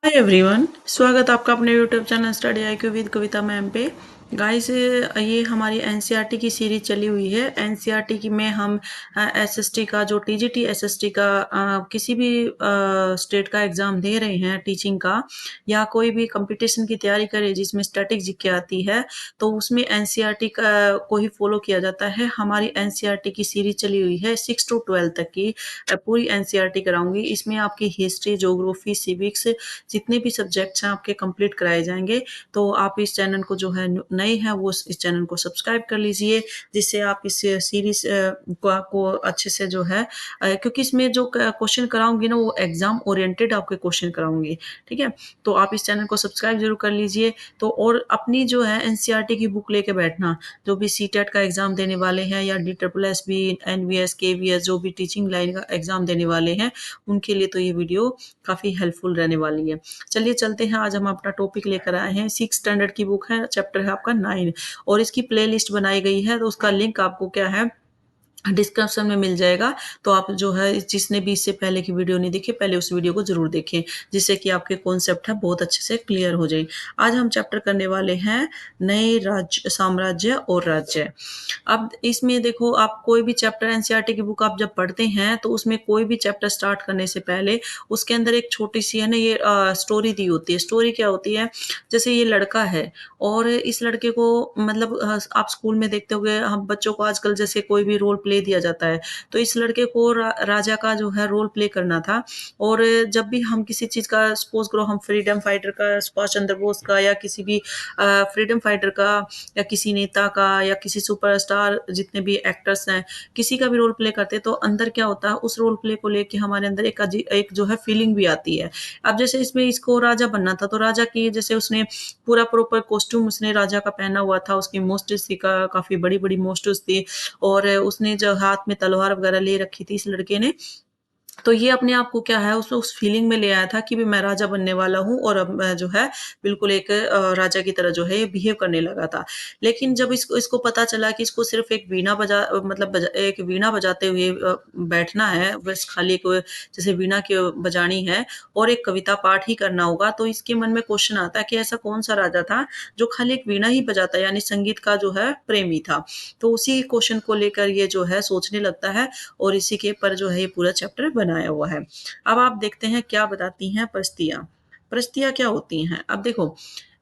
Hi everyone, स्वागत है आपका अपने YouTube channel study IQ with Kavita ma'am पे। गाइस, ये हमारी एनसीईआरटी की सीरीज चली हुई है। एनसीईआरटी की में हम एसएसटी का जो टीजीटी एसएसटी का किसी भी स्टेट का एग्जाम दे रहे हैं टीचिंग का, या कोई भी कंपटीशन की तैयारी करें जिसमें स्टैटिक जीके आती है, तो उसमें एनसीईआरटी का को ही फॉलो किया जाता है। हमारी एनसीईआरटी की सीरीज चली हुई है 6 टू 12 तक की। पूरी एनसीईआरटी कराऊंगी। इसमें आपकी हिस्ट्री, ज्योग्राफी, सिविक्स, जितने भी सब्जेक्ट्स हैं आपके कंप्लीट कराए जाएँगे। तो आप इस चैनल को जो है नए हैं वो इस चैनल को सब्सक्राइब कर लीजिए, जिससे आप इस सीरीज़ को अच्छे से जो है क्योंकि इसमें जो क क्वेश्चन कराऊँगी ना वो एग्ज़ाम ओरिएंटेड आपके क्वेश्चन कराऊँगी, ठीक है? तो आप इस चैनल को सब्सक्राइब ज़रूर कर लीजिए। तो और अपनी जो है एनसीईआरटी की बुक लेके बैठना, जो भी सीटेट का एग्ज़ाम देने वाले हैं या डीएसएसबी, एनवीएस, केवीएस जो भी टीचिंग लाइन का एग्ज़ाम देने वाले हैं, उनके लिए तो ये वीडियो काफ़ी हेल्पफुल रहने वाली है। चलिए चलते हैं, आज हम अपना टॉपिक लेकर आए हैं। 6th स्टैंडर्ड की बुक है, चैप्टर है आपका 9 और इसकी प्लेलिस्ट बनाई गई है, तो उसका लिंक आपको क्या है डिस्क्रिप्शन में मिल जाएगा। तो आप जो है जिसने भी इससे पहले की वीडियो नहीं देखी, पहले उस वीडियो को ज़रूर देखें, जिससे कि आपके कॉन्सेप्ट है बहुत अच्छे से क्लियर हो जाए। आज हम चैप्टर करने वाले हैं नए राज्य, साम्राज्य और राज्य। अब इसमें देखो, आप कोई भी चैप्टर एनसीईआरटी की बुक आप जब पढ़ते हैं तो उसमें कोई भी चैप्टर स्टार्ट करने से पहले उसके अंदर एक छोटी-सी है ना ये स्टोरी दी होती है। स्टोरी क्या होती है? जैसे ये लड़का है और इस लड़के को मतलब आप स्कूल में देखते होंगे, हम बच्चों को आजकल जैसे कोई भी रोल प्ले दिया जाता है, तो इस लड़के को राजा का जो है रोल प्ले करना था। और जब भी हम किसी चीज़ का सपोज़ करो, हम फ्रीडम फाइटर का, सुभाष चंद्र बोस का, या किसी भी फ्रीडम फाइटर का, या किसी नेता का, या किसी सुपरस्टार, जितने भी एक्टर्स हैं, किसी का भी रोल प्ले करते हैं, तो अंदर क्या होता है, उस रोल प्ले को लेके हमारे अंदर एक जो है फीलिंग भी आती है। अब जैसे इसमें इसको राजा बनना था, तो राजा की जैसे उसने पूरा प्रॉपर कॉस्ट्यूम उसने राजा का पहना हुआ था, उसकी मोस्टिस थी, काफ़ी बड़ी-बड़ी मोस्टिस थी, और उसने जो हाथ में तलवार वगैरह ले रखी थी इस लड़के ने। तो ये अपने आप को क्या है, उस फीलिंग में ले आया था कि भी मैं राजा बनने वाला हूँ, और अब मैं जो है बिल्कुल एक राजा की तरह जो है ये बिहेव करने लगा था। लेकिन जब इसको इसको पता चला कि इसको सिर्फ़ एक वीणा मतलब एक वीणा बजाते हुए बैठना है, बस खाली एक जैसे वीणा की बजानी है और एक कविता पाठ ही करना होगा, तो इसके मन में क्वेश्चन आता है कि ऐसा कौन-सा राजा था जो खाली एक वीणा ही बजाता, यानी संगीत का जो है प्रेमी था। तो उसी क्वेश्चन को लेकर ये जो है सोचने लगता है, और इसी के पर जो है ये पूरा चैप्टर बनाया हुआ है। अब आप देखते हैं क्या बताती हैं प्रस्तियाँ। प्रस्तियाँ क्या होती हैं? अब देखो,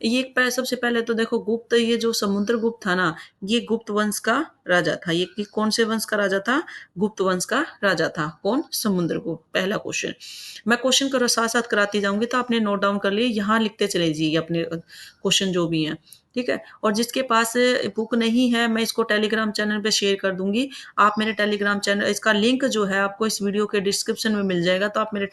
ये सबसे पहले तो देखो, गुप्त, ये जो समुद्रगुप्त था ना, ये गुप्त वंश का राजा था। ये कौन से वंश का राजा था? गुप्त वंश का राजा था। कौन? समुद्रगुप्त। पहला क्वेश्चन। मैं क्वेश्चन करो साथ-साथ कराती जाऊँगी, तो आपने नोट डाउन कर लिए, यहाँ लिखते चले जाइए अपने क्वेश्चन जो भी हैं। ठीक है? और जिसके पास बुक नहीं है, मैं इसको टेलीग्राम चैनल पे शेयर कर दूँगी। आप मेरे टेलीग्राम चैनल, इसका लिंक जो है आपको इस वीडियो के डिस्क्रिप्शन में मिल जाएगा, तो आप मेरे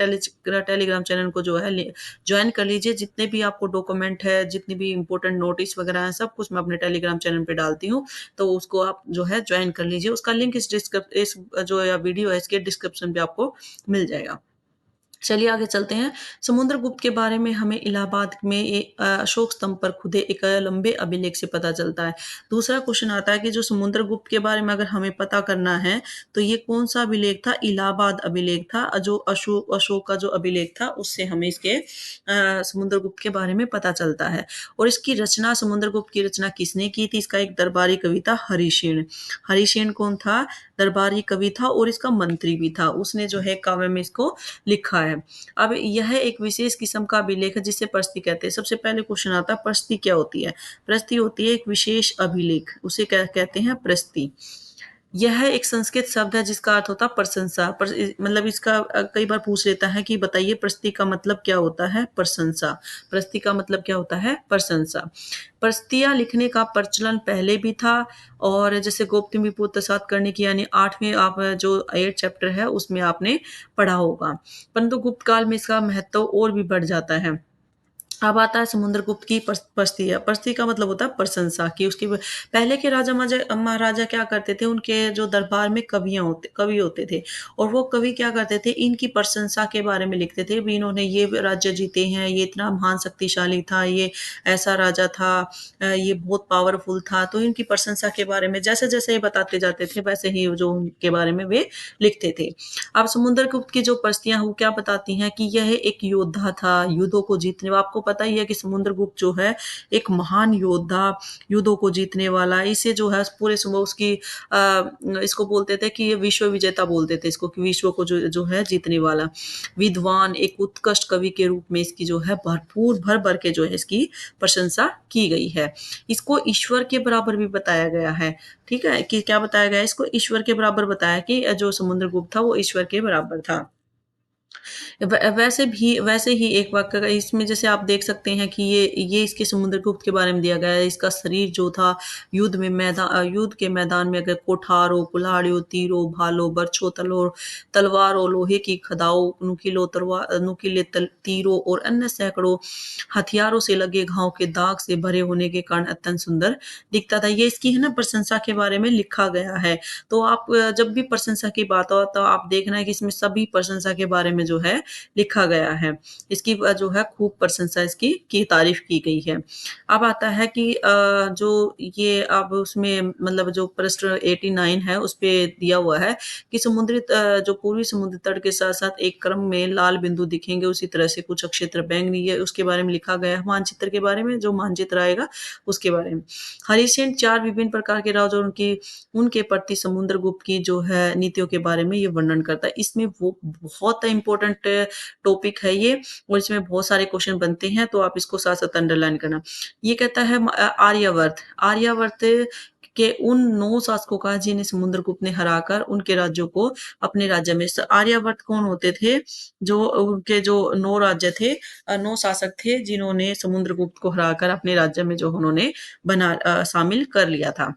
टेलीग्राम चैनल को जो है जॉइन कर लीजिए। जितने भी आपको डॉक्यूमेंट है, जितनी भी इम्पोर्टेंट नोटिस वगैरह हैं, सब कुछ मैं अपने टेलीग्राम चैनल पे डालती हूँ, तो उसको आप जो है जॉइन कर लीजिए। उसका लिंक इस जो या वीडियो है इसके डिस्क्रिप्शन पे आपको मिल जाएगा। चलिए आगे चलते हैं। समुद्रगुप्त के बारे में हमें इलाहाबाद में अशोक स्तंभ पर खुदे एक लंबे अभिलेख से पता चलता है। दूसरा क्वेश्चन आता है कि जो समुद्रगुप्त के बारे में अगर हमें पता करना है, तो ये कौन-सा अभिलेख था? इलाहाबाद अभिलेख था। जो अशोक का जो अभिलेख था, उससे हमें इसके समुद्रगुप्त के बारे में पता चलता है। और इसकी रचना, समुद्रगुप्त की रचना किसने की थी? इसका एक दरबारी कवि था, हरिसेन। हरिसेन कौन था? दरबारी कवि था और इसका मंत्री भी था। उसने जो है काव्य में इसको लिखा है। अब यह एक विशेष किस्म का अभिलेख है जिसे प्रस्ति कहते हैं। सबसे पहले क्वेश्चन आता है, प्रस्ति क्या होती है? प्रस्ति होती है एक विशेष अभिलेख, उसे क्या कहते हैं? प्रस्ति। यह एक संस्कृत शब्द है जिसका अर्थ होता है प्रशंसा। मतलब इसका कई बार पूछ लेता है कि बताइए प्रस्ति का मतलब क्या होता है? प्रशंसा। प्रस्ति का मतलब क्या होता है? प्रशंसा। प्रस्तियाँ लिखने का प्रचलन पहले भी था, और जैसे गौतमीपुत्र सातकर्णी की, यानी 8वें आप जो 8 चैप्टर है उसमें आपने पढ़ा होगा। परंतु गुप्त काल में इसका महत्व और भी बढ़ जाता है। अब आता है समुद्रगुप्त की प्रस्तियाँ। प्रस्ति का मतलब होता है प्रशंसा कि उसकी पहले के राजा महाराजा क्या करते थे, उनके जो दरबार में कवि होते थे और वो कवि क्या करते थे, इनकी प्रशंसा के बारे में लिखते थे, भी इन्होंने ये राज्य जीते हैं, ये इतना महान शक्तिशाली था, ये ऐसा राजा था, ये बहुत पावरफुल था। तो इनकी प्रशंसा के बारे में जैसे-जैसे ये बताते जाते थे, वैसे ही जो उनके बारे में वे लिखते थे। अब समुद्रगुप्त की जो प्रस्तियाँ हैं, वो क्या बताती हैं कि यह एक योद्धा था, युद्धों को जीतने आपको पता ही है कि समुद्रगुप्त जो है, एक महान योद्धा, युद्धों को जीतने वाला, इसे जो है पूरे सुबह उसकी इसको बोलते थे कि ये विश्व विजेता बोलते थे इसको कि विश्व को जो है जीतने वाला। विद्वान, एक उत्कृष्ट कवि के रूप में इसकी जो है भरपूर भर-भर के जो है इसकी प्रशंसा की गई है। इसको ईश्वर के बराबर भी बताया गया है, ठीक है? कि क्या बताया गया है इसको? ईश्वर के बराबर बताया कि जो समुद्रगुप्त था वो ईश्वर के बराबर था। वैसे ही एक वाक़या का इसमें जैसे आप देख सकते हैं कि ये इसके समुद्रगुप्त के बारे में दिया गया है। इसका शरीर जो था युद्ध के मैदान में अगर कोठारों, कुल्हाड़ियों, तीरों, भालों, बर्छों, तलवारों, लोहे की खदाओं, नुकीले तीरों और अन्य सैकड़ों हथियारों से लगे घाव के दाग से भरे होने के कारण अत्यंत सुंदर दिखता था। ये इसकी है ना प्रशंसा के बारे में लिखा गया है। तो आप जब भी प्रशंसा की बात हो तो आप देखना है कि इसमें सभी प्रशंसा के बारे में जो है लिखा गया है। इसकी जो है खूब प्रशंसा इसकी की तारीफ़ की गई है। अब आता है कि जो ये अब उसमें मतलब जो प्रश्न 89 है उसपे दिया हुआ है कि जो पूर्वी समुद्र तट के साथ-साथ एक क्रम में लाल बिंदु दिखेंगे, उसी तरह से कुछ क्षेत्र बैंगनी है, उसके बारे में लिखा गया है। मानचित्र के बारे में जो मानचित्र आएगा उसके बारे में। हरिसेन 4 विभिन्न प्रकार के राजा और उनके प्रति समुद्रगुप्त की जो है नीतियों के बारे में ये वर्णन करता है। इसमें वो बहुत इम्पोर्टेंट टॉपिक है ये और इसमें बहुत सारे क्वेश्चन बनते हैं, तो आप इसको साथ-साथ अंडरलाइन करना। ये कहता है आर्यावर्त, आर्यावर्त के उन 9 शासकों का जिन्हें समुद्रगुप्त ने हराकर उनके राज्यों को अपने राज्य में आर्यावर्त कौन होते थे? जो उनके जो 9 राज्य थे 9 शासक थे जिन्होंने समुद्रगुप्त को हराकर अपने राज्य में जो उन्होंने शामिल कर लिया था।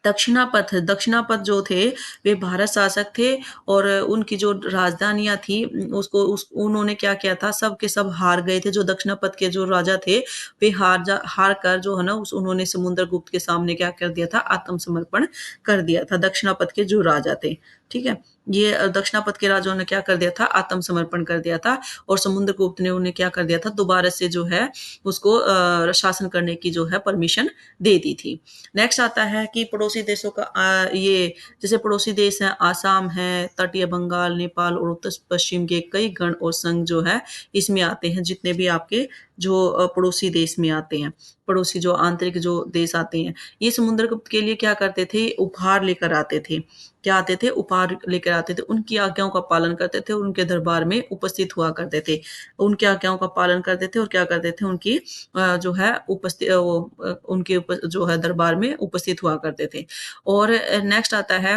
दक्षिणापथ जो थे, वे भारत शासक थे और उनकी जो राजधानियाँ थी उन्होंने क्या किया था, सब के सब हार गए थे। जो दक्षिणापथ के जो राजा थे, वे हार कर जो है ना उन्होंने समुद्रगुप्त के सामने क्या कर दिया था, आत्मसमर्पण कर दिया था, दक्षिणापथ के जो राजा थे। ठीक है? ये दक्षिणापथ के राजाओं ने क्या कर दिया था, आत्मसमर्पण कर दिया था और समुद्रगुप्त ने उन्हें क्या कर दिया था, दोबारा से जो है उसको शासन करने की जो है परमिशन दे दी थी। नेक्स्ट आता है कि पड़ोसी देशों का ये जैसे पड़ोसी देश हैं आसाम है, तटीय बंगाल, नेपाल और उत्तर पश्चिम के कई गण और संघ जो है इसमें आते हैं जितने भी आपके जो पड़ोसी देश में आते हैं। पड़ोसी जो आंतरिक जो देश आते हैं, ये समुद्रगुप्त के लिए क्या करते थे उपहार लेकर आते थे। क्या आते थे? उपहार लेकर आते थे। उनकी आज्ञाओं का पालन करते थे और उनके दरबार में उपस्थित हुआ करते थे। उनकी आज्ञाओं का पालन करते थे और क्या करते थे उनकी जो है उनके जो है दरबार में उपस्थित हुआ करते थे। और नेक्स्ट आता है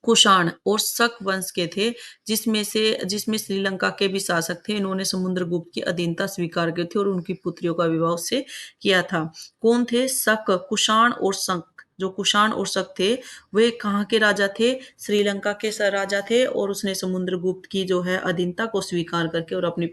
कुषाण और शक वंश के थे जिसमें श्रीलंका के भी शासक थे। इन्होंने समुद्रगुप्त की अधीनता स्वीकार की थी और उनकी पुत्रियों का विवाह उससे किया था। कौन थे? शक, कुषाण और शक। जो कुषाण और शक थे, वे कहाँ के राजा थे? श्रीलंका के राजा थे और उसने समुद्रगुप्त की जो है अधीनता को स्वीकार करके और अपनी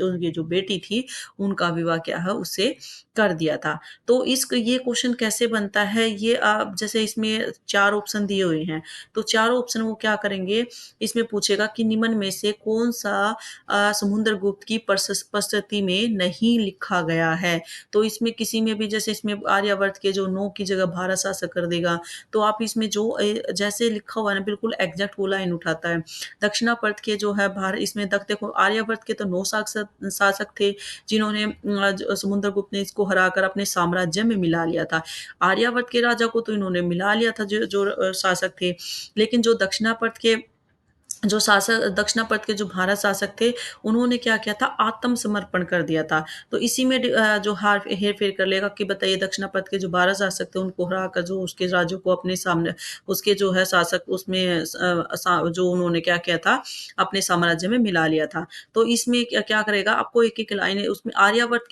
उनकी जो बेटी थी, उनका विवाह क्या है उससे कर दिया था। तो इस ये क्वेश्चन कैसे बनता है? ये आप जैसे इसमें 4 ऑप्शन दिए हुए हैं। तो चारों ऑप्शन वो क्या करेंगे, इसमें पूछेगा कि निम्न में से कौन-सा समुद्रगुप्त की प्रस्तुति में नहीं लिखा गया है। तो इसमें किसी में भी जैसे इसमें आर्यावर्त के जो 9 की जगह भारत शासक कर देगा, तो आप इसमें जो जैसे लिखा हुआ है ना बिल्कुल एग्ज़ैक्ट वो लाइन उठाता है। दक्षिणावर्त के जो है इसमें देखो आर्यावर्त के तो 9 शासक थे, जिन्होंने समुद्रगुप्त ने इसको हराकर अपने साम्राज्य में मिला लिया था। आर्यावर्त के राजा को तो इन्होंने मिला लिया था जो शासक थे। लेकिन जो दक्षिणापथ के जो भारत शासक थे, उन्होंने क्या किया था आत्मसमर्पण कर दिया था। तो इसी में जो हेर-फेर कर लेगा कि बताइए दक्षिणापथ के जो भारत शासक थे उनको हराकर जो उसके राज्यों को अपने सामने उसके जो है शासक उसमें जो उन्होंने क्या किया था अपने साम्राज्य में मिला लिया था। तो इसमें क्या क्या करेगा आपको एक-एक लाइन उसमें आर्यावर्त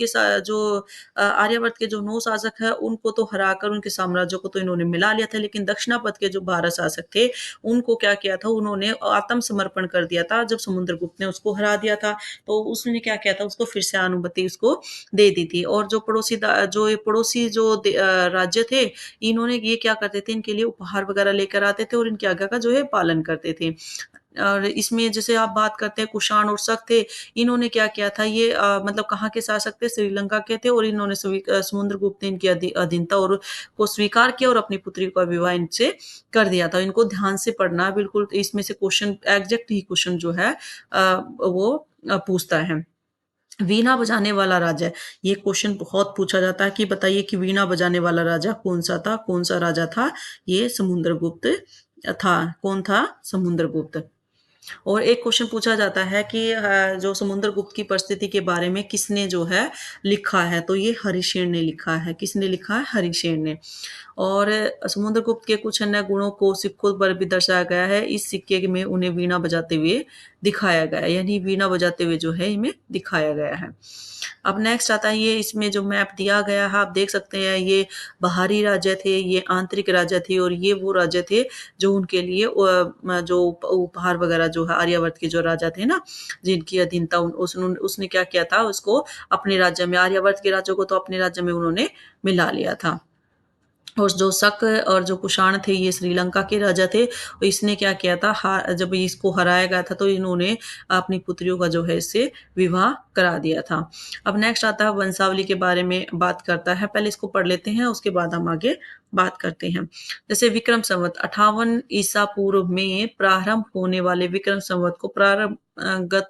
के जो 9 शासक हैं उनको तो हराकर उनके साम्राज्यों को तो इन्होंने मिला लिया था लेकिन दक्षिणापथ के जो भारत शासक थे, उनको क्या किया था उन्होंने आत्मसमर्पण कर दिया था जब समुद्रगुप्त ने उसको हरा दिया था। तो उसने क्या किया था, उसको फिर से अनुमति उसको दे दी थी। और जो ये पड़ोसी राज्य थे, इन्होंने ये क्या करते थे, इनके लिए उपहार वगैरह लेकर आते थे और इनकी आज्ञा का जो है पालन करते थे। और इसमें जैसे आप बात करते हैं कुषाण और शक थे, इन्होंने क्या किया था, ये मतलब कहाँ के शासक थे, श्रीलंका के थे। और इन्होंने समुद्रगुप्त ने इनकी अधीनता और को स्वीकार किया और अपनी पुत्री का विवाह इनसे कर दिया था। इनको ध्यान से पढ़ना है, बिल्कुल इसमें से क्वेश्चन एग्जैक्ट ही क्वेश्चन जो है वो पूछता है। वीणा बजाने वाला राजा, ये क्वेश्चन बहुत पूछा जाता है कि बताइए कि वीणा बजाने वाला राजा कौन-सा था? कौन-सा राजा था? ये समुद्रगुप्त था। कौन था? समुद्रगुप्त। और एक क्वेश्चन पूछा जाता है कि जो समुद्रगुप्त की परिस्थिति के बारे में किसने जो है लिखा है? तो ये हरिशेन ने लिखा है। किसने लिखा है? हरिशेन ने। और समुद्रगुप्त के कुछ अन्य गुणों को सिक्कों पर भी दर्शाया गया है। इस सिक्के में उन्हें वीणा बजाते हुए दिखाया गया है, यानी वीणा बजाते हुए जो है इन्हें दिखाया गया है। अब नेक्स्ट आता है, ये इसमें जो मैप दिया गया है आप देख सकते हैं, ये बाहरी राज्य थे, ये आंतरिक राज्य थे और ये वो राज्य थे जो उनके लिए जो उपहार वगैरह जो है आर्यावर्त के जो राजा थे ना, जिनकी अधीनता उसने क्या किया था, उसको अपने राज्य में, आर्यावर्त के राज्यों को तो अपने राज्य में उन्होंने मिला लिया था। और जो शक और जो कुषाण थे, ये श्रीलंका के राजा थे। और इसने क्या किया था, जब इसको हराया गया था तो इन्होंने अपनी पुत्रियों का जो है इससे विवाह करा दिया था। अब नेक्स्ट आता है वंशावली के बारे में बात करता है। पहले इसको पढ़ लेते हैं, उसके बाद हम आगे बात करते हैं। जैसे विक्रम संवत 58 ईसा पूर्व में प्रारंभ होने वाले विक्रम संवत को गत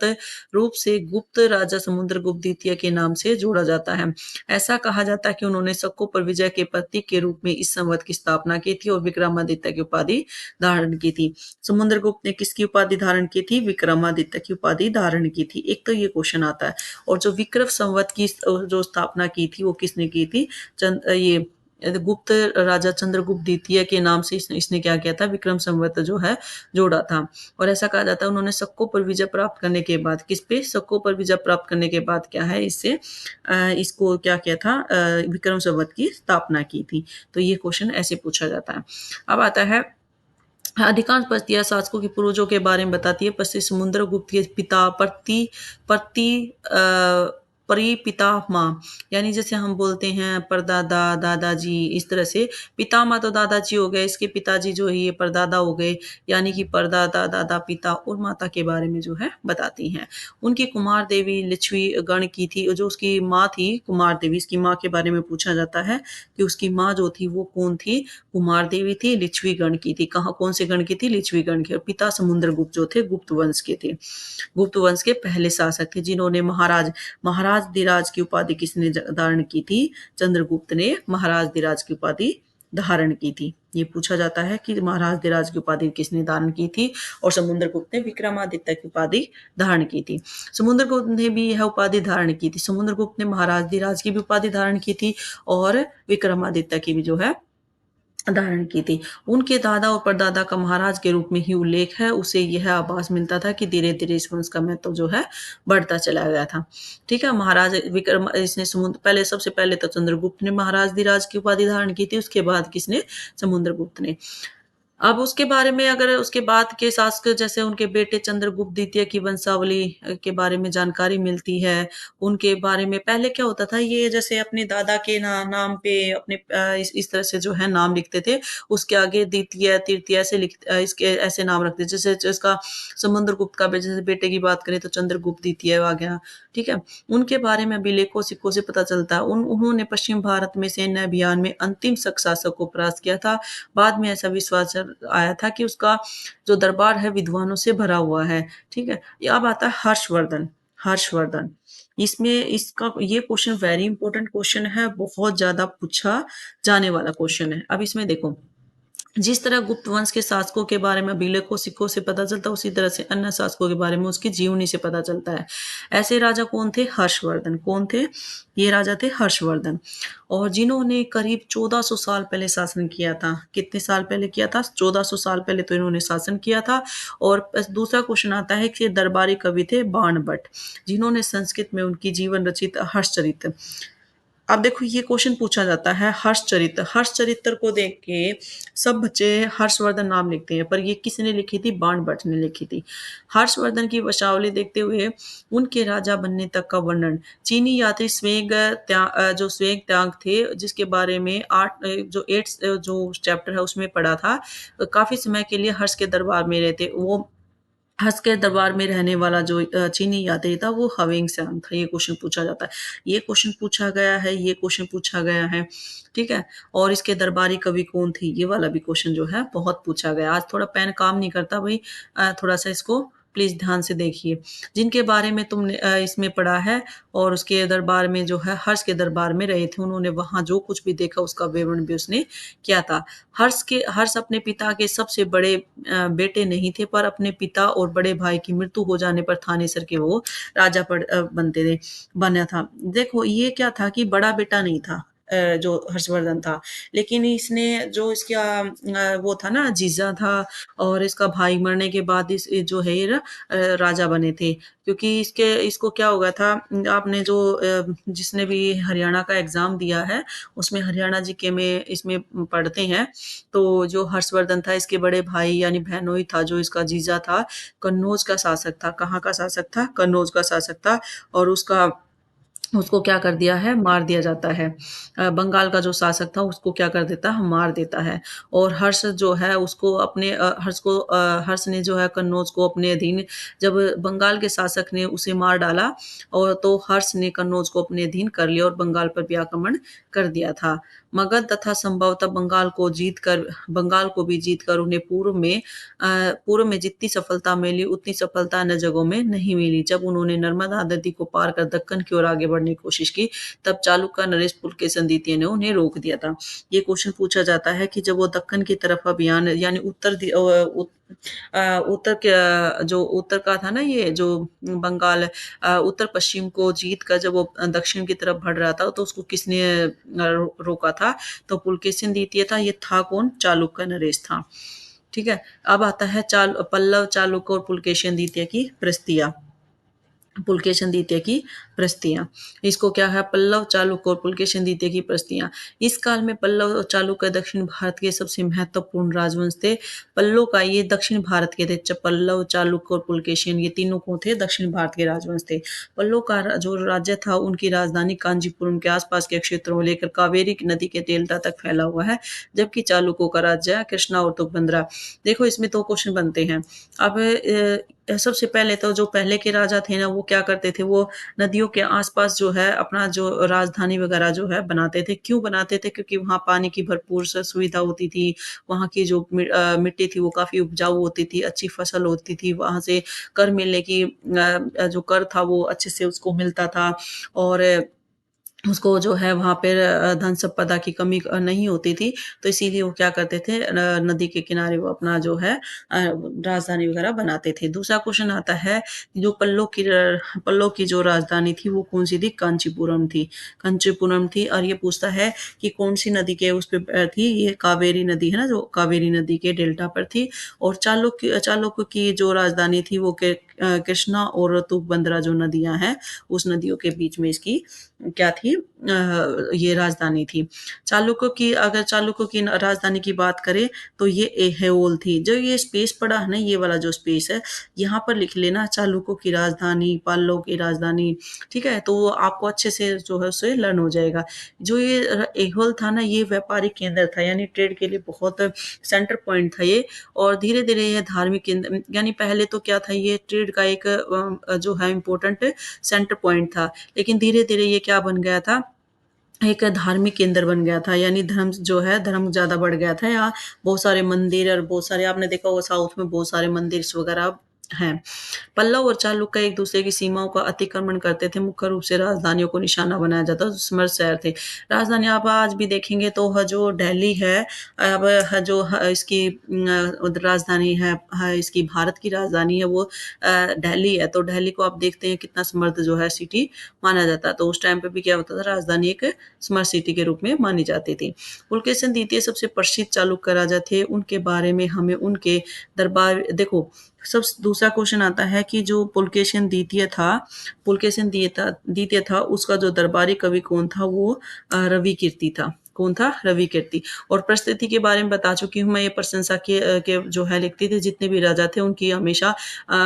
रूप से गुप्त राजा समुद्रगुप्त द्वितीय के नाम से जोड़ा जाता है। ऐसा कहा जाता है कि उन्होंने शकों पर विजय के प्रतीक के रूप में इस संवत की स्थापना की थी और विक्रमादित्य की उपाधि धारण की थी। समुद्रगुप्त ने किसकी उपाधि धारण की थी? विक्रमादित्य की उपाधि धारण की थी। एक तो ये क्वेश्चन आता है। और जो विक्रम संवत की जो स्थापना की थी वो किसने की थी? ये गुप्त राजा चंद्रगुप्त द्वितीय के नाम से इसने क्या किया था? विक्रम संवत जो है जोड़ा था। और ऐसा कहा जाता है उन्होंने शकों पर विजय प्राप्त करने के बाद, किस पे? शकों पर विजय प्राप्त करने के बाद क्या है, इसको क्या किया था, विक्रम संवत की स्थापना की थी। तो ये क्वेश्चन ऐसे पूछा जाता है। अब आता है, अधिकांश पश्चिमी शासकों के पूर्वजों के बारे में बताती है। पश्चिमी समुद्रगुप्त के पिता प्रति परिपितामह, यानी जैसे हम बोलते हैं परदादा, दादाजी, इस तरह से पितामह तो दादाजी हो गए, इसके पिताजी जो है ये परदादा हो गए, यानी कि परदादा, दादा, पिता और माता के बारे में जो है बताती हैं। उनकी कुमार देवी लिच्छवी गण की थी, जो उसकी माँ थी कुमार देवी, इसकी माँ के बारे में पूछा जाता है कि उसकी माँ जो थी वो कौन थी? कुमार देवी थी, लिच्छवी गण की थी। कहाँ कौन से गण की थी? लिच्छवी गण की। और पिता समुद्रगुप्त जो थे गुप्त वंश के थे। गुप्त वंश के पहले शासक थे जिन्होंने महाराज धीराज की उपाधि किसने धारण की थी? चंद्रगुप्त ने महाराज धीराज की उपाधि धारण की थी। ये पूछा जाता है कि महाराज धीराज की उपाधि किसने धारण की थी? और समुद्रगुप्त ने विक्रमादित्य की उपाधि धारण की थी। समुद्रगुप्त ने भी यह उपाधि धारण की थी। समुद्रगुप्त ने महाराज धीराज की भी उपाधि धारण की थी और विक्रमादित्य की भी जो है धारण की थी। उनके दादा और परदादा का महाराज के रूप में ही उल्लेख है। उसे यह आभास मिलता था कि धीरे-धीरे इस वंश का महत्व जो है बढ़ता चला गया था। ठीक है? महाराज विक्रम इसने समुद्र पहले सबसे पहले तो चंद्रगुप्त ने महाराज धीराज की उपाधि धारण की थी, उसके बाद किसने? समुद्रगुप्त ने। अब उसके बारे में अगर उसके बाद के शासक जैसे उनके बेटे चंद्रगुप्त द्वितीय की वंशावली के बारे में जानकारी मिलती है। उनके बारे में पहले क्या होता था, ये जैसे अपने दादा के नाम पे अपने इस तरह से जो है नाम लिखते थे। उसके आगे द्वितीय, तृतीय ऐसे इसके ऐसे नाम रखते थे। जैसे जिसका समुद्रगुप्त का जैसे बेटे की बात करें तो चंद्रगुप्त द्वितीय आ गया। ठीक है? उनके बारे में अभिलेखों सिक्कों से पता चलता है। उन्होंने पश्चिम भारत में सैन्य अभियान में अंतिम शक शासक को परास्त किया था। बाद में ऐसा विश्वास आया था कि उसका जो दरबार है विद्वानों से भरा हुआ है। ठीक है? अब आता है हर्षवर्धन। हर्षवर्धन इसमें इसका ये क्वेश्चन वेरी इंपॉर्टेंट क्वेश्चन है, बहुत ज्यादा पूछा जाने वाला क्वेश्चन है। अब इसमें देखो, जिस तरह गुप्त वंश के शासकों के बारे में अभिलेखों सिक्कों से पता चलता है, उसी तरह से अन्य शासकों के बारे में उसकी जीवनी से पता चलता है। ऐसे राजा कौन थे? हर्षवर्धन। कौन थे? ये राजा थे हर्षवर्धन। और जिन्होंने करीब 1400 साल पहले शासन किया था। कितने साल पहले किया था? 1400 साल पहले तो इन्होंने शासन किया था। और दूसरा क्वेश्चन आता है कि दरबारी कवि थे बाणभट्ट, जिन्होंने संस्कृत में उनकी जीवन रचित हर्षचरित अब देखो ये क्वेश्चन पूछा जाता है हर्षचरित्र। हर्षचरित्र को देख के सब बच्चे हर्षवर्धन नाम लिखते हैं, पर ये किसने लिखी थी? बाणभट्ट ने लिखी थी। हर्षवर्धन की वंशावली देखते हुए उनके राजा बनने तक का वर्णन। चीनी यात्री जो स्वेग त्याग थे, जिसके बारे में जो 8 जो चैप्टर है उसमें पढ़ा था। काफी समय के लिए हर्ष के दरबार में रहे थे। वो हंस के दरबार में रहने वाला जो चीनी यात्री था वो हवेंग सांग था। ये क्वेश्चन पूछा जाता है। ये क्वेश्चन पूछा गया है, ये क्वेश्चन पूछा गया है, ठीक है। और इसके दरबारी कवि कौन थी? ये वाला भी क्वेश्चन जो है बहुत पूछा गया। आज थोड़ा पेन काम नहीं करता भाई, थोड़ा सा इसको प्लीज ध्यान से देखिए। जिनके बारे में तुमने इसमें पढ़ा है और उसके दरबार में जो है हर्ष के दरबार में रहे थे, उन्होंने वहां जो कुछ भी देखा उसका विवरण भी उसने किया था। हर्ष अपने पिता के सबसे बड़े बेटे नहीं थे, पर अपने पिता और बड़े भाई की मृत्यु हो जाने पर थानेसर के वो बनते थे बना था। देखो ये क्या था कि बड़ा बेटा नहीं था जो हर्षवर्धन था, लेकिन इसने जो इसका वो था ना जीजा था, और इसका भाई मरने के बाद इस जो है ये ना राजा बने थे। क्योंकि इसके इसको क्या हो गया था, आपने जो जिसने भी हरियाणा का एग्जाम दिया है उसमें हरियाणा जीके में इसमें पढ़ते हैं। तो जो हर्षवर्धन था इसके बड़े भाई यानी बहनोई था, जो इसका जीजा था कन्नौज का शासक था। कहाँ का शासक था? कन्नौज का शासक था। और उसको क्या कर दिया है? मार दिया जाता है। बंगाल का जो शासक था उसको क्या कर देता है? मार देता है। और हर्ष जो है उसको हर्ष ने जो है कन्नौज को अपने अधीन, जब बंगाल के शासक ने उसे मार डाला, और तो हर्ष ने कन्नौज को अपने अधीन कर लिया और बंगाल पर भी आक्रमण कर दिया था। मगध तथा संभवतः बंगाल को भी जीतकर उन्हें पूर्व में जितनी सफलता मिली उतनी सफलता अन्य जगहों में नहीं मिली। जब उन्होंने नर्मदा नदी को पार कर दक्कन की ओर आगे बढ़ने की कोशिश की, तब चालुक्य नरेश पुलकेशिन द्वितीय ने उन्हें रोक दिया था। ये क्वेश्चन पूछा जाता है कि जब वो दक्कन की तरफ अभियान यानी उत्तर के जो उत्तर का था ना, ये जो बंगाल उत्तर पश्चिम को जीत कर जब वो दक्षिण की तरफ बढ़ रहा था, तो उसको किसने रोका था? तो पुलकेशिन द्वितीय था। ये था कौन? चालुक्य नरेश था। ठीक है। अब आता है पल्लव चालुक्य और पुलकेशिन द्वितीय की प्रस्तियां। पुलकेशिन द्वितीय की प्रस्तियां, इसको क्या है? पल्लव चालुक्य और पुलकेशिन द्वितीय की प्रस्तियां। इस काल में पल्लव और चालुक्य दक्षिण भारत के सबसे महत्वपूर्ण राजवंश थे। पल्लव का ये दक्षिण भारत के थे। पल्लव, चालुक्य और पुलकेशिन ये तीनों कौन थे? दक्षिण भारत के राजवंश थे। पल्लव का जो राज्य था उनकी राजधानी कांचीपुरम के आसपास के क्षेत्रों में लेकर कावेरी नदी के डेल्टा तक फैला हुआ है, जबकि चालुक्यों का राज्य है कृष्णा और तुंगभद्रा। देखो इसमें दो क्वेश्चन बनते हैं। अब सबसे पहले तो जो पहले के राजा थे ना, वो क्या करते थे? वो नदियों के आसपास जो है अपना जो राजधानी वगैरह जो है बनाते थे। क्यों बनाते थे? क्योंकि वहाँ पानी की भरपूर सुविधा होती थी। वहाँ की जो मिट्टी थी वो काफ़ी उपजाऊ होती थी, अच्छी फसल होती थी। वहाँ से कर मिलने की जो कर था वो अच्छे से उसको मिलता था। और उसको जो है वहाँ पे धन संपदा की कमी नहीं होती थी। तो इसीलिए वो क्या करते थे, नदी के किनारे वो अपना जो है राजधानी वगैरह बनाते थे। दूसरा क्वेश्चन आता है, जो पल्लव की जो राजधानी थी वो कौन-सी थी? कांचीपुरम थी। कांचीपुरम थी। और ये पूछता है कि कौन-सी नदी के उस पे थी? ये कावेरी नदी है ना, जो कावेरी नदी के डेल्टा पर थी। और चालुक्य की जो राजधानी थी वो कृष्णा और तुंगभद्रा जो नदियाँ हैं, उस नदियों के बीच में इसकी क्या थी? ये राजधानी थी। चालुक्य की राजधानी की बात करें तो ये ऐहोल थी। जो ये स्पेस पड़ा है ना, ये वाला जो स्पेस है, यहाँ पर लिख लेना चालुक्य की राजधानी, पल्लव की राजधानी, ठीक है? तो वो आपको अच्छे से जो है उससे लर्न हो जाएगा। जो ये ऐहोल था ना, ये व्यापारिक केंद्र था, यानी ट्रेड के लिए बहुत सेंटर पॉइंट था ये। और धीरे-धीरे ये धार्मिक केंद्र, यानी पहले तो क्या था, ये ट्रेड का एक जो है इम्पोर्टेंट सेंटर पॉइंट था। लेकिन धीरे-धीरे ये क्या बन गया था? एक धार्मिक केंद्र बन गया था, यानी धर्म ज़्यादा बढ़ गया था यहाँ। बहुत सारे मंदिर और बहुत सारे, आपने देखा होगा साउथ में बहुत सारे मंदिर वगैरह हैं। पल्लव और चालुक्य एक दूसरे की सीमाओं का अतिक्रमण करते थे। मुख्य रूप से राजधानियों को निशाना बनाया जाता था, जो समृद्ध शहर थे। राजधानी आप आज भी देखेंगे तो जो दिल्ली है, अब जो इसकी राजधानी है, इसकी भारत की राजधानी है वो दिल्ली है। तो दिल्ली को आप देखते हैं कितना समृद्ध जो है सिटी माना जाता है। तो उस टाइम पे भी क्या होता था, राजधानी एक स्मार्ट सिटी के रूप में मानी जाती थी। पुलकेशिन द्वितीय सबसे प्रसिद्ध चालुक्य राजा थे। उनके बारे में हमें उनके दरबार देखो, सब दूसरा क्वेश्चन आता है कि जो पुलकेशिन द्वितीय था उसका जो दरबारी कवि कौन था, वो रवि कीर्ति था। कौन था? रवि कीर्ति। और परिस्थिति के बारे में बता चुकी हूँ मैं, ये प्रशंसा के जो है लिखती थी, जितने भी राजा थे उनकी हमेशा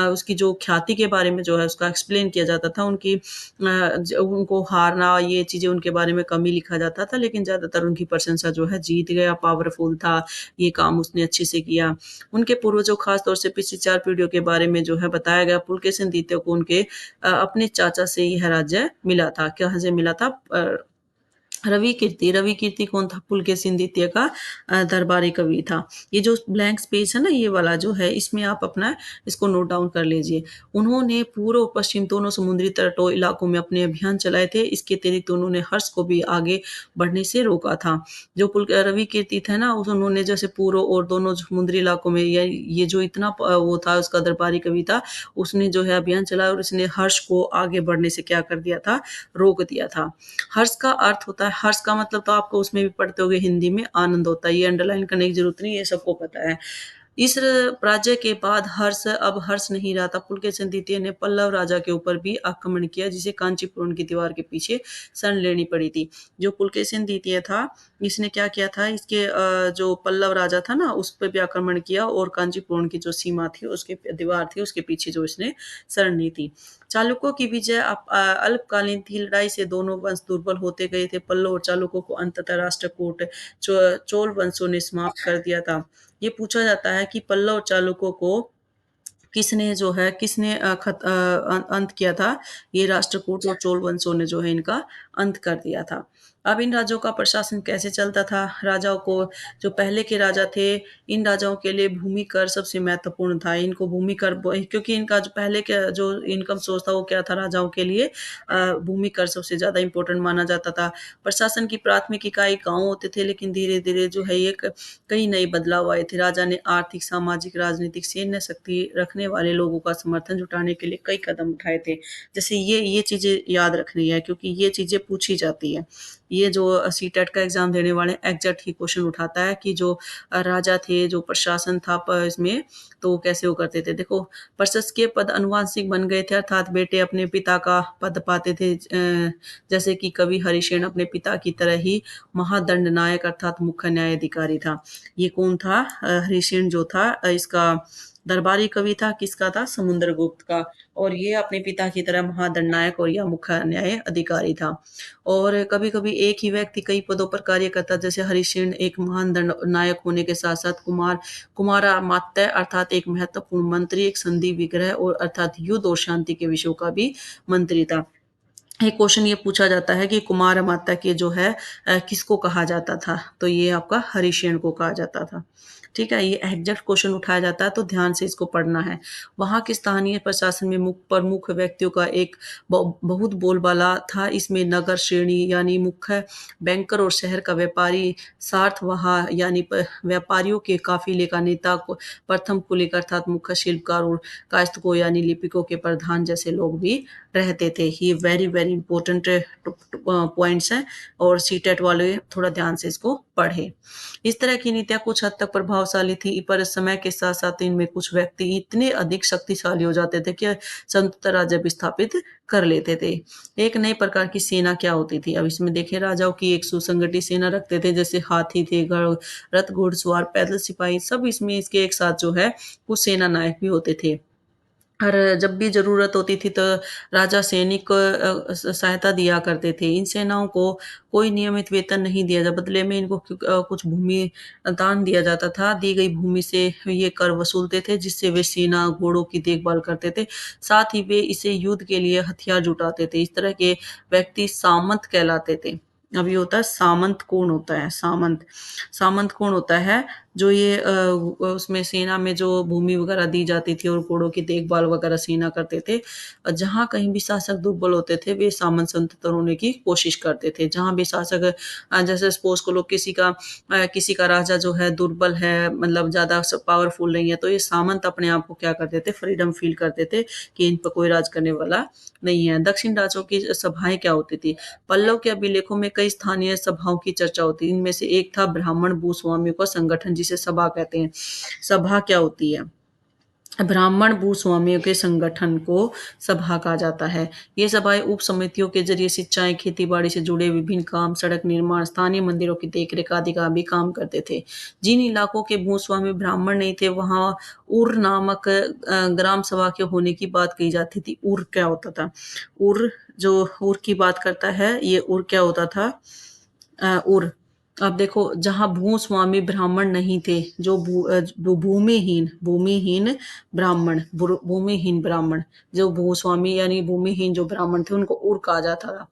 उसकी जो ख्याति के बारे में जो है उसका एक्सप्लेन किया जाता था, उनकी उनको हारना ये चीज़ें उनके बारे में कम ही लिखा जाता था, लेकिन ज़्यादातर उनकी प्रशंसा जो है, जीत गया, पावरफुल था, ये काम उसने अच्छे से किया। उनके पूर्वजों खास तौर से पिछली 4 पीढ़ियों के बारे में जो है बताया गया। पुलकेशिन द्वितीय को उनके अपने चाचा से यह राज्य मिला था। कहाँ से मिला था? रवि कीर्ति कौन था? पुलकेशिन द्वितीय का दरबारी कवि था। ये जो ब्लैंक स्पेस है ना, ये वाला जो है, इसमें आप अपना इसको नोट डाउन कर लीजिए। उन्होंने पूर्व और पश्चिम दोनों समुद्री तटों इलाकों में अपने अभियान चलाए थे। इसके अतिरिक्त उन्होंने हर्ष को भी आगे बढ़ने से रोका था। जो रवि कीर्ति थे ना, उन्होंने जैसे पूर्व और दोनों समुद्री इलाकों में ये जो इतना वो था, उसका दरबारी कवि था, उसने जो है अभियान चलाया और उसने हर्ष को आगे बढ़ने से क्या कर दिया था? रोक दिया था। हर्ष का अर्थ होता है, हर्ष का मतलब तो आपको उसमें भी पढ़ते होंगे हिंदी में, आनंद होता है। ये अंडरलाइन करने की ज़रूरत नहीं है, ये सबको पता है। इस पराजय के बाद अब हर्ष नहीं रहा था। पुलकेशिन द्वितीय ने पल्लव राजा के ऊपर भी आक्रमण किया, जिसे कांचीपुरम की दीवार के पीछे शरण लेनी पड़ी थी। जो पुलकेशिन द्वितीय था, इसने क्या किया था, इसके जो पल्लव राजा था ना, उस पे भी आक्रमण किया और कांचीपुरम की जो सीमा थी, उसकी दीवार थी, उसके पीछे जो इसने शरण ली थी। चालुक्यों की विजय अल्पकालीन थी। लड़ाई से दोनों वंश दुर्बल होते गए थे। पल्लव और चालुक्यों को अंततः राष्ट्रकूट चोल वंशों ने समाप्त कर दिया था। ये पूछा जाता है कि पल्लव और चालुक्यों को किसने अंत किया था? ये राष्ट्रकूट और चोल वंशों ने जो है इनका अंत कर दिया था। अब इन राज्यों का प्रशासन कैसे चलता था? राजाओं को, जो पहले के राजा थे, इन राजाओं के लिए भूमि कर सबसे महत्वपूर्ण था। इनको भूमि कर क्योंकि इनका जो पहले का जो इनकम सोर्स था, वो क्या था राजाओं के लिए? भूमि कर सबसे ज़्यादा इम्पोर्टेंट माना जाता था। प्रशासन की प्राथमिक इकाई गाँव होते थे, लेकिन धीरे-धीरे जो है ये कई नए बदलाव आए थे। राजा ने आर्थिक, सामाजिक, राजनीतिक, सैन्य शक्ति रखने वाले लोगों का समर्थन जुटाने के लिए कई कदम उठाए थे। जैसे ये चीज़ें याद रखनी है, क्योंकि ये चीज़ें पूछी जाती हैं। ये जो सीटेट का एग्ज़ाम देने वाले एग्ज़ैक्ट ही क्वेश्चन उठाता है कि जो राजा थे, जो प्रशासन था इसमें, तो वो कैसे वो करते थे। देखो, प्रशासकीय पद आनुवंशिक बन गए थे, अर्थात बेटे अपने पिता का पद पाते थे। जैसे कि कवि हरिशेन अपने पिता की तरह ही महादंड नायक अर्थात मुख्य न्यायाधिकारी था। ये कौन था? हरिशेन जो था, इसका दरबारी कवि था, किसका था? समुद्रगुप्त का। और ये अपने पिता की तरह महादंड नायक और या मुख्य न्याय अधिकारी था। और कभी-कभी एक ही व्यक्ति कई पदों पर कार्य करता, जैसे हरिशेन एक महान दंड नायक होने के साथ-साथ कुमारमात्य अर्थात एक महत्वपूर्ण मंत्री, एक संधि विग्रह और अर्थात युद्ध और शांति के विषयों का भी मंत्री था। एक क्वेश्चन ये पूछा जाता है कि कुमारमात्य के जो है किसको कहा जाता था? तो ये आपका हरिशेन को कहा जाता था। ठीक है? ये एग्ज़ैक्ट क्वेश्चन उठाया जाता है, तो ध्यान से इसको पढ़ना है। वहाँ के स्थानीय प्रशासन में प्रमुख व्यक्तियों का एक बहुत बोलबाला था। इसमें नगर श्रेणी यानी मुख्य बैंकर और शहर का व्यापारी, सार्थवाह यानी व्यापारियों के काफ़िले का नेता, प्रथम कुलीक अर्थात मुख्य शिल्पकार और कायस्थों यानी लिपिकों के प्रधान जैसे लोग भी रहते थे। ये वेरी वेरी इंपॉर्टेंट पॉइंट्स हैं, और सीटेट वाले थोड़ा ध्यान से इसको पढ़ें। इस तरह की नीतियाँ कुछ हद तक प्रभावशाली थी, पर समय के साथ-साथ इनमें कुछ व्यक्ति इतने अधिक शक्तिशाली हो जाते थे कि संयुक्त राज्य भी स्थापित कर लेते थे। एक नई प्रकार की सेना क्या होती थी? अब इसमें देखिए, राजाओं की एक सुसंगठित सेना रखते थे, जैसे हाथी थे, रथ, घुड़सवार, पैदल सिपाही, सब इसमें इसके एक साथ जो है कुछ सेना नायक भी होते थे। और जब भी ज़रूरत होती थी तो राजा सैनिक को सहायता दिया करते थे। इन सेनाओं को कोई नियमित वेतन नहीं दिया बदले में इनको कुछ भूमि दान दिया जाता था। दी गई भूमि से ये कर वसूलते थे, जिससे वे सेना, घोड़ों की देखभाल करते थे। साथ ही वे इसे युद्ध के लिए हथियार जुटाते थे। इस तरह के व्यक्ति सामंत कहलाते थे। अब ये होता है सामंत, कौन होता है? सामंत। सामंत कौन होता है? जो ये उसमें सेना में जो भूमि वगैरह दी जाती थी और घोड़ों की देखभाल वगैरह सेना करते थे। जहाँ कहीं भी शासक दुर्बल होते थे, वे सामंत संततर होने की कोशिश करते थे। जहाँ भी शासक जैसे सपोज़ करो किसी का राजा जो है दुर्बल है, मतलब ज़्यादा पावरफुल नहीं है, तो ये सामंत अपने आप को क्या करते थे? फ्रीडम फ़ील करते थे कि इन पर कोई राज करने वाला नहीं है। दक्षिण राज्यों की सभाएँ क्या होती थी? पल्लव के अभिलेखों में कई स्थानीय सभाओं की चर्चा होती है। इनमें से एक था ब्राह्मण भूस्वामियों का संगठन, जिसे सभा कहते हैं। सभा क्या होती है? ब्राह्मण भूस्वामियों के संगठन को सभा कहा जाता है। ये सभाएँ उप समितियों के ज़रिए सिंचाई, खेती-बाड़ी से जुड़े विभिन्न काम, सड़क निर्माण, स्थानीय मंदिरों की देखरेख आदि का भी काम करते थे। जिन इलाकों के भूस्वामी ब्राह्मण नहीं थे, वहाँ उर नामक ग्राम सभा के होने की बात कही जाती थी। उर क्या होता था? उर जो उर की बात करता है, ये उर क्या होता था? उर अब देखो जहाँ भूस्वामी ब्राह्मण नहीं थे, जो भूमिहीन भूमिहीन ब्राह्मण, जो भूस्वामी यानी भूमिहीन जो ब्राह्मण थे उनको उर कहा जाता था।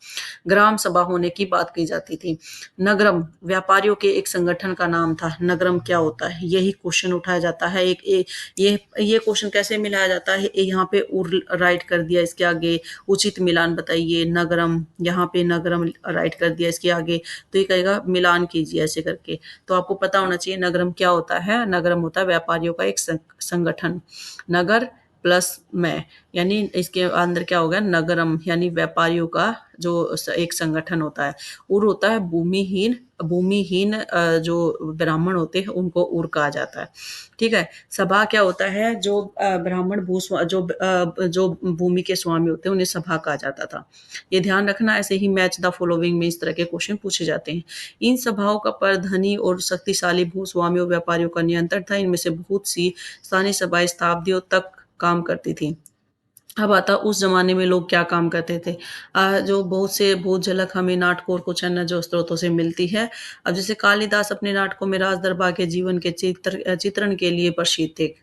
ग्राम सभा होने की बात की जाती थी। नगरम व्यापारियों के एक संगठन का नाम था। नगरम क्या होता है? यही क्वेश्चन उठाया जाता है। ये क्वेश्चन कैसे मिलाया जाता है? यहाँ पे उर राइट कर दिया, इसके आगे उचित मिलान बताइए। नगरम, यहाँ पे नगरम राइट कर दिया, इसके आगे तो ये कहेगा मिलान कीजिए ऐसे करके। तो आपको पता होना चाहिए नगरम क्या होता है। नगरम होता है व्यापारियों का एक संगठन। नगर प्लस मैं, यानी इसके अंदर क्या हो गया? नगरम यानी व्यापारियों का जो एक संगठन होता है। उर होता है भूमिहीन भूमिहीन जो ब्राह्मण होते हैं उनको उर कहा जाता है। ठीक है। सभा क्या होता है? जो ब्राह्मण जो भूमि के स्वामी होते हैं उन्हें सभा कहा जाता था। ये ध्यान रखना, ऐसे ही मैच द फॉलोइंग में इस तरह के क्वेश्चन पूछे जाते हैं। इन सभाओं का पर धनी और शक्तिशाली भूस्वामियों व्यापारियों का नियंत्रण था। इनमें से बहुत सी स्थानीय सभाएं शताब्दियों तक काम करती थी। अब आता उस ज़माने में लोग क्या काम करते थे। जो बहुत झलक हमें नाटकों और कुछ अन्य जो स्रोतों से मिलती है। अब जैसे कालिदास अपने नाटकों में राज दरबार के जीवन के चित्रण के लिए प्रसिद्ध थे।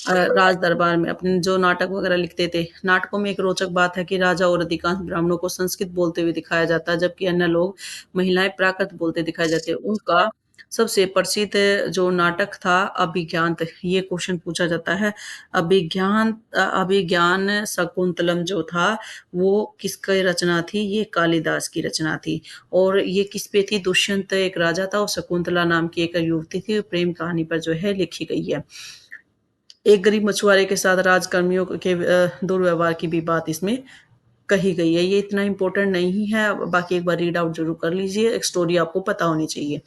राज दरबार में अपने जो नाटक वगैरह लिखते थे। नाटकों में एक रोचक बात है कि राजा और अधिकांश ब्राह्मणों को संस्कृत बोलते हुए दिखाया जाता है, जबकि अन्य लोग महिलाएँ प्राकृत बोलते दिखाए जाते हैं। उनका सबसे प्रसिद्ध जो नाटक था अभिज्ञान, ये क्वेश्चन पूछा जाता है। अभिज्ञान शकुंतलम जो था वो किसकी रचना थी? ये कालिदास की रचना थी। और ये किस पे थी? दुष्यंत एक राजा था और शकुंतला नाम की एक युवती थी, प्रेम कहानी पर जो है लिखी गई है। एक गरीब मछुआरे के साथ राजकर्मियों के दुर्व्यवहार की भी बात इसमें कही गई है। ये इतना इम्पोर्टेंट नहीं है, बाकी एक बार रीड आउट ज़रूर कर लीजिए, एक स्टोरी आपको पता होनी चाहिए।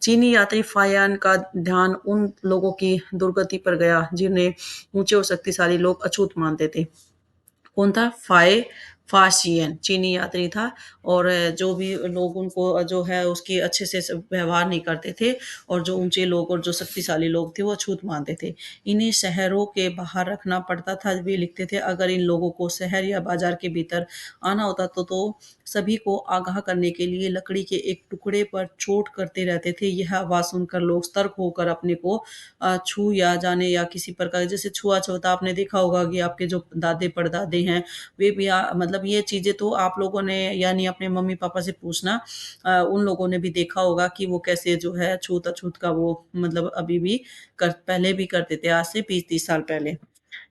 चीनी यात्री फायान का ध्यान उन लोगों की दुर्गति पर गया, जिन्हें ऊँचे और शक्तिशाली लोग अछूत मानते थे। कौन था? फासियन चीनी यात्री था और जो भी लोग उनको जो है उसकी अच्छे से व्यवहार नहीं करते थे और जो ऊंचे लोग और जो शक्तिशाली लोग थे वो अछूत मानते थे। इन्हें शहरों के बाहर रखना पड़ता था। वे लिखते थे अगर इन लोगों को शहर या बाजार के भीतर आना होता तो सभी को आगाह करने के लिए लकड़ी के एक टुकड़े पर चोट करते रहते थे। यह आवाज सुनकर लोग सतर्क होकर अपने को छू या जाने या किसी प्रकार जैसे छुआ-छूत आपने देखा होगा कि आपके जो दादे परदादे हैं, वे भी मतलब ये चीज़ें तो आप लोगों ने यानी अपने मम्मी-पापा से पूछना उन लोगों ने भी देखा होगा कि वो कैसे जो है छूत-अछूत का वो मतलब अभी भी पहले भी करते थे, आज से 20-30 साल पहले।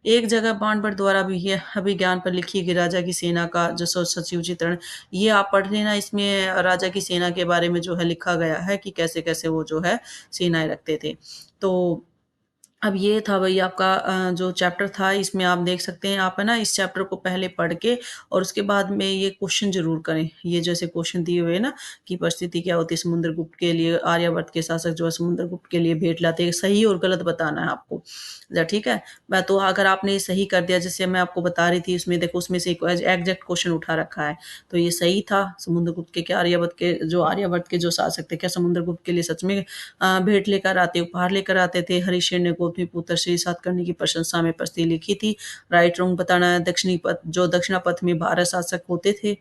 एक जगह बाणभट्ट द्वारा भी ये अभिज्ञान पर लिखी गई राजा की सेना का जो सचिव चित्रण, ये आप पढ़ लेना। इसमें राजा की सेना के बारे में जो है लिखा गया है कि कैसे-कैसे वो जो है सेनाएँ रखते थे। तो अब ये था भई आपका जो चैप्टर था इसमें आप देख सकते हैं आप है ना इस चैप्टर को पहले पढ़ के और उसके बाद में ये क्वेश्चन ज़रूर करें। ये जैसे क्वेश्चन दिए हुए हैं ना कि परिस्थिति क्या होती है समुद्रगुप्त के लिए आर्यवर्त के शासक जो है समुद्रगुप्त के लिए भेंट लाते हैं। सही और गलत बताना है आपको। ठीक है? मैं तो अगर आपने ये सही कर दिया जैसे मैं आपको बता रही थी उसमें देखो उसमें से एक एग्ज़ैक्ट क्वेश्चन उठा रखा है। तो ये सही था समुद्रगुप्त के क्या आर्यवर्त के जो शासक थे क्या समुद्रगुप्त के लिए सच में भेंट लेकर आते, उपहार लेकर आते थे। हरिश्चंद्र ने गौतमी पुत्र से सातकर्णी की प्रशंसा में प्रस्ती लिखी थी। राइट रॉन्ग बताना है। दक्षिणापथ में 12 शासक होते थे।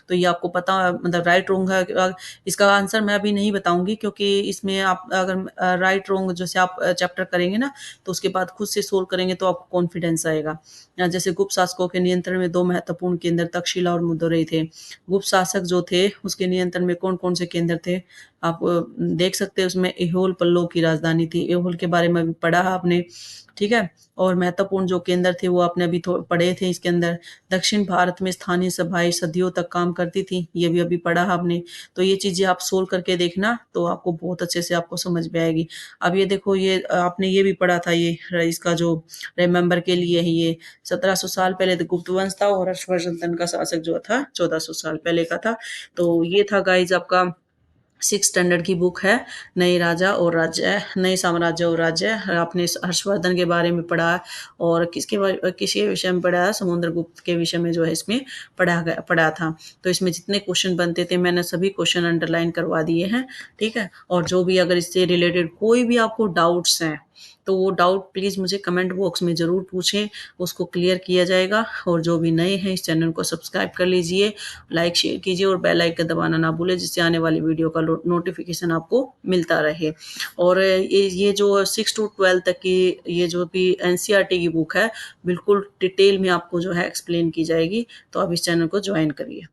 तो ये आपको पता मतलब राइट रॉन्ग है इसका आंसर मैं अभी नहीं बताऊँगी क्योंकि इसमें आप अगर राइट रॉन्ग जैसे आप चैप्टर करेंगे ना तो उसके बाद खुद से सोल्व करेंगे तो आपको कॉन्फिडेंस आएगा। जैसे गुप्त शासकों के नियंत्रण में 2 महत्वपूर्ण केंद्र तक्षशिला और मदुरै थे। गुप्त शासक जो थे उसके नियंत्रण में कौन-कौन से केंद्र थे? आप देख सकते हैं उसमें ऐहोल पल्लव की राजधानी थी। ऐहोल के बारे में भी पढ़ा आपने, ठीक है? और महत्वपूर्ण जो केंद्र थे वो आपने अभी पढ़े थे इसके अंदर। दक्षिण भारत में स्थानीय सभाएँ सदियों तक काम करती थी, ये भी अभी पढ़ा आपने। तो ये चीज़ें आप सोल्व करके देखना तो आपको बहुत अच्छे से आपको समझ में आएगी। अब ये देखो ये आपने ये भी पढ़ा था ये इसका जो रिमेंबर के लिए है ये 1700 साल पहले तो गुप्त वंश था और हर्षवर्धन का शासक जो था 1400 साल पहले का था। तो ये था गाइज़ आपका 6 स्टैंडर्ड की बुक है, नए राजा और राज्य नए साम्राज्य और राज्य। आपने हर्षवर्धन के बारे में पढ़ा और किसके विषय में पढ़ा है? समुद्रगुप्त के विषय में जो है इसमें पढ़ा था। तो इसमें जितने क्वेश्चन बनते थे मैंने सभी क्वेश्चन अंडरलाइन करवा दिए हैं, ठीक है? और जो भी अगर इससे रिलेटेड कोई भी आपको डाउट्स हैं, तो वो डाउट प्लीज़ मुझे कमेंट बॉक्स में ज़रूर पूछें, उसको क्लियर किया जाएगा। और जो भी नए हैं इस चैनल को सब्सक्राइब कर लीजिए, लाइक शेयर कीजिए और बेल आइकन दबाना ना भूलें, जिससे आने वाली वीडियो का नोटिफिकेशन आपको मिलता रहे। और ये जो 6 टू 12 तक की ये जो भी एनसीईआरटी की बुक है, बिल्कुल डिटेल में आपको जो है एक्सप्लेन की जाएगी, तो आप इस चैनल को ज्वाइन करिए।